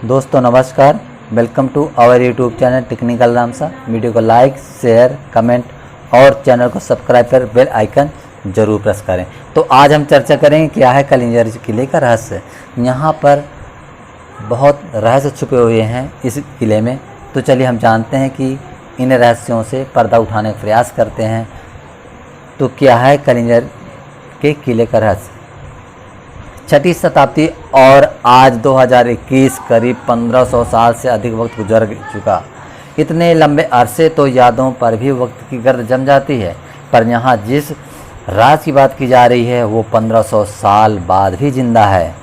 दोस्तों नमस्कार, welcome to our YouTube channel technical Ramsa. Video को लाइक, शेयर, कमेंट और चैनल को सब्सक्राइब कर बेल आइकन जरूर प्रेस करें। तो आज हम चर्चा करेंगे क्या है कलिंजर किले का रहस्य। यहाँ पर बहुत रहस्य छुपे हुए हैं इस किले में, तो चलिए हम जानते हैं कि इन रहस्यों से पर्दा उठाने का प्रयास करते हैं। तो क्या है कलिंजर के किले का रहस्य। 6वीं शताब्दी और आज 2021 करीब 1500 साल से अधिक वक्त गुजर चुका। इतने लंबे अरसे तो यादों पर भी वक्त की गर्द जम जाती है, पर यहाँ जिस राज की बात की जा रही है वो 1500 साल बाद भी जिंदा है।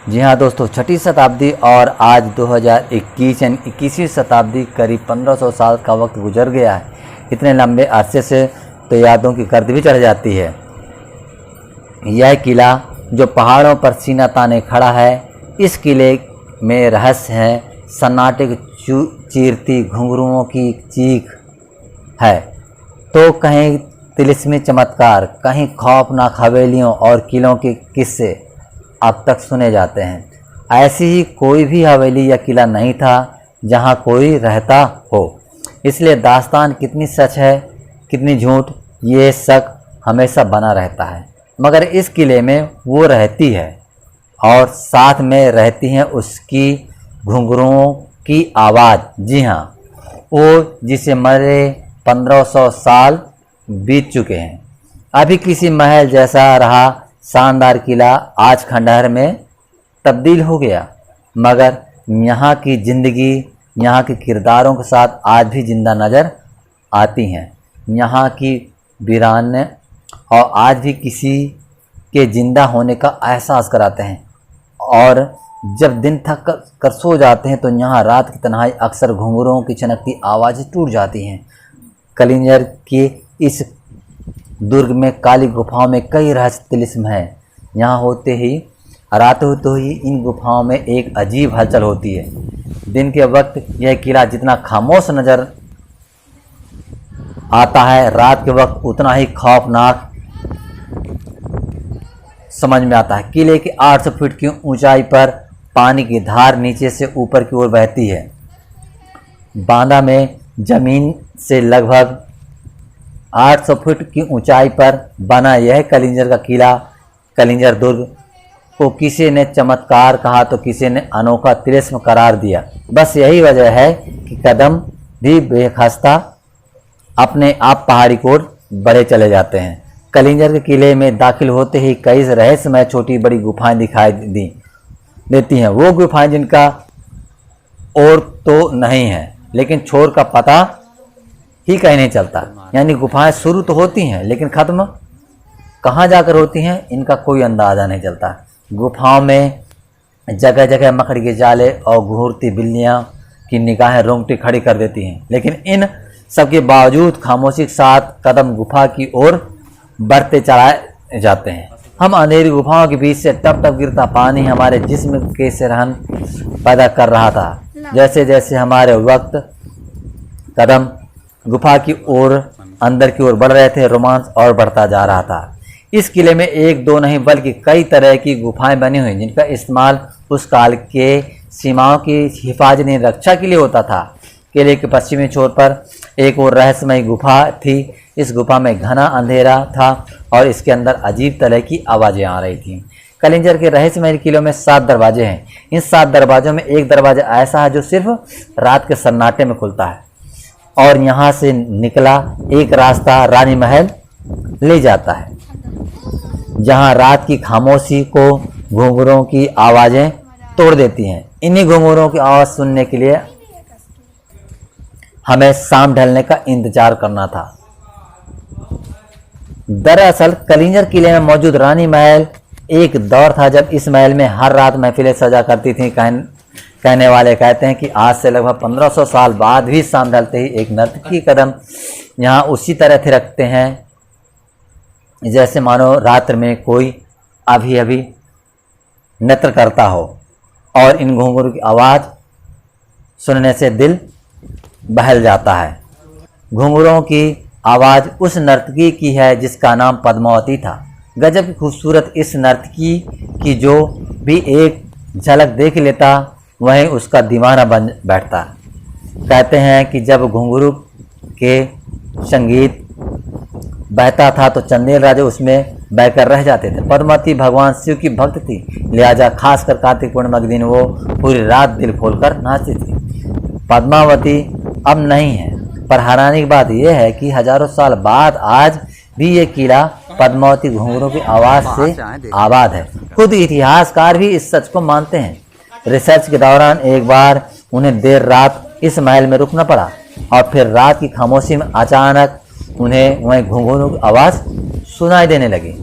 जी हाँ दोस्तों, 6वीं शताब्दी और आज 2021 यानी 21वीं शताब्दी करीब 1500 साल का वक्त गुजर गया है। इतने लंबे अरसे से तो यादों की गर्द भी चढ़ जाती है। यह किला जो पहाड़ों पर सीना ताने खड़ा है, इस किले में रहस्य है। सन्नाटे चीरती घुंघरुओं की चीख है तो कहीं तिलिस्मी चमत्कार, कहीं खौफनाक हवेलियों और किलों के किस्से अब तक सुने जाते हैं। ऐसी ही कोई भी हवेली या किला नहीं था जहां कोई रहता हो। इसलिए दास्तान कितनी सच है कितनी झूठ, ये शक हमेशा बना रहता है। मगर इस किले में वो रहती है और साथ में रहती हैं उसकी घुंघरुओं की आवाज़। जी हाँ, वो जिसे मरे 1500 साल बीत चुके हैं। अभी किसी महल जैसा रहा शानदार किला आज खंडहर में तब्दील हो गया, मगर यहाँ की ज़िंदगी यहाँ के किरदारों के साथ आज भी जिंदा नज़र आती हैं। यहाँ की वीरान और आज भी किसी के जिंदा होने का एहसास कराते हैं। और जब दिन थक कर सो जाते हैं तो यहाँ रात की तन्हाई अक्सर घुंघरुओं की चनकती आवाज़ें टूट जाती हैं। कलिंजर के इस दुर्ग में काली गुफाओं में कई रहस्य तिलिस्म हैं। यहाँ होते ही रात होते ही इन गुफाओं में एक अजीब हलचल होती है। दिन के वक्त यह किला जितना खामोश नज़र आता है, रात के वक्त उतना ही खौफनाक समझ में आता है। किले के 800 फीट की ऊंचाई पर पानी की धार नीचे से ऊपर की ओर बहती है। बांदा में जमीन से लगभग 800 फीट की ऊंचाई पर बना यह कलिंजर का किला, कलिंजर दुर्ग को किसी ने चमत्कार कहा तो किसी ने अनोखा तिलिस्म करार दिया। बस यही वजह है कि कदम भी बेखस्ता अपने आप पहाड़ी की ओर बढ़े चले जाते हैं। कलिंजर के किले में दाखिल होते ही कई रहस्यमय छोटी बड़ी गुफाएं दिखाई देती हैं। वो गुफाएं जिनका और तो नहीं है लेकिन छोर का पता ही कहीं नहीं चलता। यानी गुफाएं शुरू तो होती हैं लेकिन ख़त्म कहाँ जाकर होती हैं इनका कोई अंदाज़ा नहीं चलता। गुफाओं में जगह जगह मकड़ी के जाले और घूरती बिल्लियाँ की निगाहें रोंगटे खड़ी कर देती हैं, लेकिन इन सबके बावजूद खामोशी के साथ कदम गुफा की ओर बढ़ते चलाए जाते हैं। हम अंधेरी गुफाओं के बीच से टप टप गिरता पानी हमारे जिस्म के सिरहन पैदा कर रहा था। जैसे जैसे हमारे वक्त कदम गुफा की ओर अंदर की ओर बढ़ रहे थे, रोमांस और बढ़ता जा रहा था। इस किले में एक दो नहीं बल्कि कई तरह की गुफाएं बनी हुई जिनका इस्तेमाल उस काल के सीमाओं की हिफाजत रक्षा के लिए होता था। किले के पश्चिमी छोर पर एक और रहस्यमय गुफा थी। इस गुफा में घना अंधेरा था और इसके अंदर अजीब तरह की आवाज़ें आ रही थीं। कलिंजर के रहस्यमय किलों में 7 दरवाजे हैं। इन 7 दरवाजों में एक दरवाजा ऐसा है जो सिर्फ रात के सन्नाटे में खुलता है और यहाँ से निकला एक रास्ता रानी महल ले जाता है, जहाँ रात की खामोशी को घुंघरुओं की आवाज़ें तोड़ देती हैं। इन्हीं घुंघरुओं की आवाज़ सुनने के लिए हमें शाम ढलने का इंतजार करना था। दरअसल कलिंजर किले में मौजूद रानी महल एक दौर था जब इस महल में हर रात महफिलें सजा करती थीं। कहने वाले कहते हैं कि आज से लगभग 1500 साल बाद भी शाम ढलते ही एक नर्तकी कदम यहाँ उसी तरह थिरकते हैं जैसे मानो रात्र में कोई अभी अभी नृत्य करता हो। और इन घुंघरू की आवाज़ सुनने से दिल बहल जाता है। घुंघरुओं की आवाज़ उस नर्तकी की है जिसका नाम पद्मावती था। गजब की खूबसूरत इस नर्तकी की जो भी एक झलक देख लेता वहीं उसका दीवाना बन बैठता है। कहते हैं कि जब घुंघरू के संगीत बहता था तो चंदेल राजा उसमें बहकर रह जाते थे। पद्मावती भगवान शिव की भक्त थी, लिहाजा खासकर कार्तिक पूर्णिमा के दिन वो पूरी रात दिल खोलकर नाचती थी। पद्मावती अब नहीं है, पर हैरानी की बात यह है कि हजारों साल बाद आज भी ये किला पद्मावती घुंघरू की आवाज़ से आबाद है। खुद इतिहासकार भी इस सच को मानते हैं। रिसर्च के दौरान एक बार उन्हें देर रात इस महल में रुकना पड़ा और फिर रात की खामोशी में अचानक उन्हें वहीं घुंघरू की आवाज़ सुनाई देने लगी।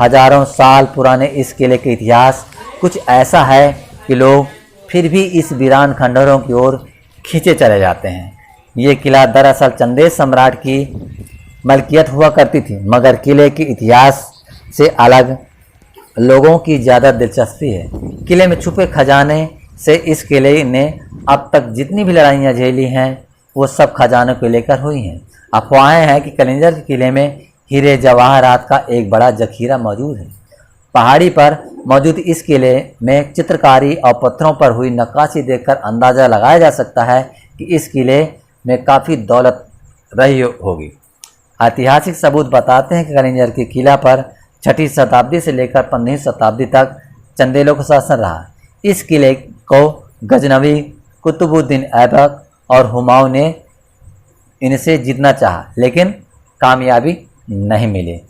हजारों साल पुराने इस किले के इतिहास कुछ ऐसा है कि लोग फिर भी इस वीरान खंडहरों की ओर खींचे चले जाते हैं। ये किला दरअसल चंदेल सम्राट की मलकियत हुआ करती थी, मगर किले के इतिहास से अलग लोगों की ज़्यादा दिलचस्पी है। किले में छुपे खजाने से इस किले ने अब तक जितनी भी लड़ाइयाँ झेली हैं वो सब खजानों को लेकर हुई हैं। अफवाहें हैं कि कलिंजर के किले में हीरे जवाहरात का एक बड़ा जखीरा मौजूद है। पहाड़ी पर मौजूद इस किले में चित्रकारी और पत्थरों पर हुई नक्काशी देखकर अंदाज़ा लगाया जा सकता है कि इस किले में काफ़ी दौलत रही होगी। ऐतिहासिक सबूत बताते हैं कि कलिंजर के किला पर 6वीं शताब्दी से लेकर 15वीं शताब्दी तक चंदेलों का शासन रहा। इस किले को गजनवी, कुतुबुद्दीन ऐबक और हुमायूं ने इनसे जीतना चाहा, लेकिन कामयाबी नहीं मिली।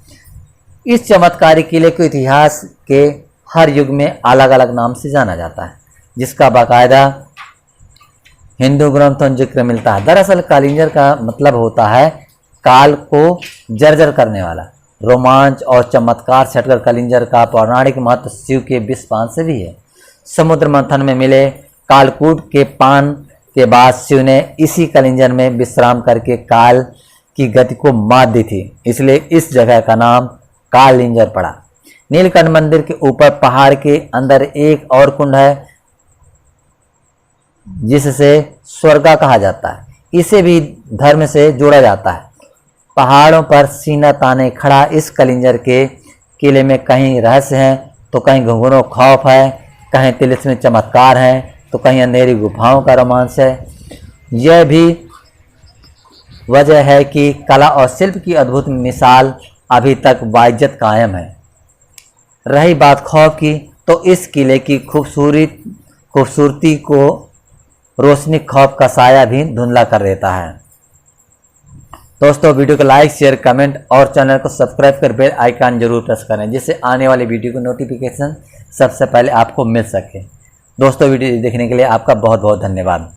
इस चमत्कारी किले को इतिहास के हर युग में अलग अलग नाम से जाना जाता है, जिसका बाकायदा हिंदू ग्रंथों में जिक्र मिलता है। दरअसल कलिंजर का मतलब होता है काल को जर्जर करने वाला। रोमांच और चमत्कार छटकर कलिंजर का पौराणिक महत्व शिव के विषपान से भी है। समुद्र मंथन में मिले कालकूट के पान के बाद शिव ने इसी कलिंजर में विश्राम करके काल की गति को मात दी थी, इसलिए इस जगह का नाम कालिंजर पड़ा। नीलकंठ मंदिर के ऊपर पहाड़ के अंदर एक और कुंड है जिससे स्वर्गा कहा जाता है। इसे भी धर्म से जोड़ा जाता है। पहाड़ों पर सीना ताने खड़ा इस कलिंजर के किले में कहीं रहस्य है तो कहीं घुंघरू खौफ है, कहीं तिलिस्मी चमत्कार है तो कहीं अंधेरी गुफाओं का रोमांच है। यह भी वजह है कि कला और शिल्प की अद्भुत मिसाल अभी तक बाइज्जत कायम है। रही बात खौफ की, तो इस किले की खूबसूरती को रोशनी खौफ का साया भी धुंधला कर देता है। दोस्तों, वीडियो को लाइक, शेयर, कमेंट और चैनल को सब्सक्राइब कर बेल आइकन जरूर प्रेस करें, जिससे आने वाली वीडियो की नोटिफिकेशन सबसे पहले आपको मिल सके। दोस्तों, वीडियो देखने के लिए आपका बहुत बहुत धन्यवाद।